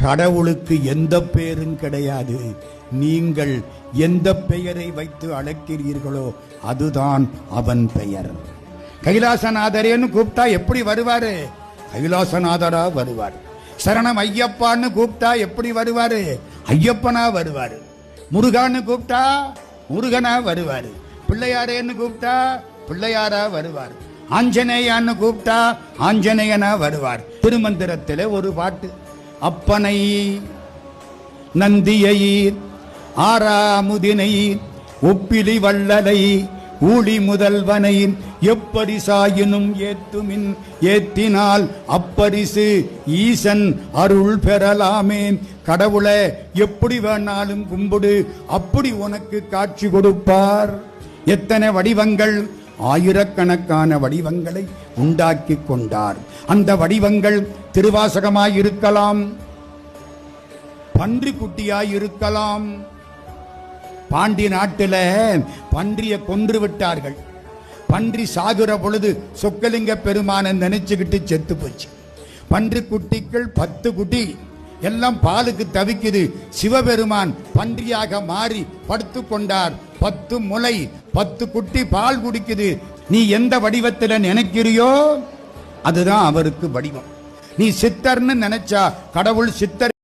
கடவுளுக்கு எந்த பெயரும் கிடையாது. நீங்கள் எந்த பெயரை வைத்து அழைக்கிறீர்களோ அதுதான் அவன் பெயர். கைலாசநாதரேன்னு கூப்பிட்டா எப்படி வருவாரு? கைலாசநாதரா வருவார். சரணம் ஐயப்பான்னு கூப்பிட்டா எப்படி வருவாரு? ஐயப்பனா வருவாரு. முருகான்னு கூப்பிட்டா முருகனா வருவாரு. பிள்ளையாரேன்னு கூப்பிட்டா பிள்ளையாரா வருவார். ஆஞ்சநேயான்னு கூப்பிட்டா ஆஞ்சநேயனா வருவார். திருமந்திரத்திலே ஒரு பாட்டு, அப்பனை நந்தியை ஆறாமுதினை ஒப்பிலி வள்ளலை ஊழி முதல்வனை எப்படி சாயினும் ஏத்துமின் ஏத்தினால் அப்பரிசு ஈசன் அருள் பெறலாமே. கடவுளை எப்படி வேணாலும் கும்பிடு, அப்படி உனக்கு காட்சி கொடுப்பார். எத்தனை வடிவங்கள், ஆயிரக்கணக்கான வடிவங்களை உண்டாக்கி கொண்டார். அந்த வடிவங்கள் திருவாசகமாயிருக்கலாம், பன்றி குட்டியாயிருக்கலாம். பாண்டி நாட்டில பன்றிய கொன்று விட்டார்கள். பன்றி சாகுற பொழுது சொக்கலிங்க பெருமான நினைச்சுக்கிட்டு செத்து போச்சு. பன்றி குட்டிகள் 10 குட்டி எல்லாம் பாலுக்கு தவிக்குது. சிவபெருமான் பன்றியாக மாறி படுத்து கொண்டார். 10 முளை 10 குட்டி பால் குடிக்குது. நீ எந்த வடிவத்தில் நினைக்கிறியோ அதுதான் அவருக்கு வடிவம். நீ சித்தர்னு நினைச்சா கடவுள் சித்தர்